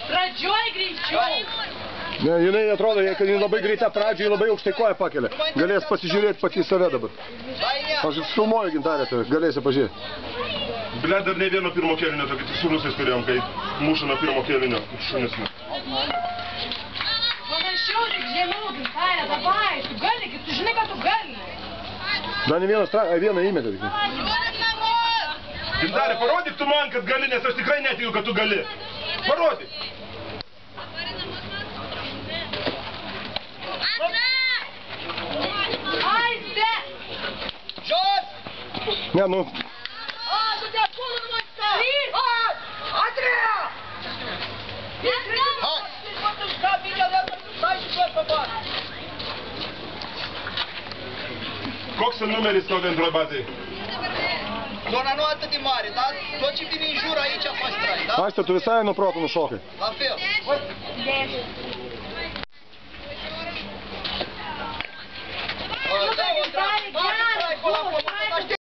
Pradžioj greičiau. Ne, jinai atrodo, kad jinai labai greita pradžioj, labai aukštai koją pakelia. Galės pasižiūrėti pati save dabar. Aš filmuoju Gintarę, tai galėsi pažiūrėti. Bля, dar ne vieno pirmo kėlinio, tokį tik su rusais turėjom, kai muša nuo pirmo kėlinio, kaip šunis. Panašiau tik žemiau, Gintarė, dabai, tu gali, tu žinai, kad tu gali. Dar ne vieną įmetė tik. Gintarė, parodyk tu man, kad gali, nes aš tikrai netikiu, kad tu gali. Parodyk. Aiste! Jos! Ne, nu... Tu te apūlų numaista! Andrėja! Koks numeris tău de întrebate? Zona nu atât de mare, dar tot ce vine în jur aici a fost trai, da? Aiste, tu visai nuo proto nušokai. La fel.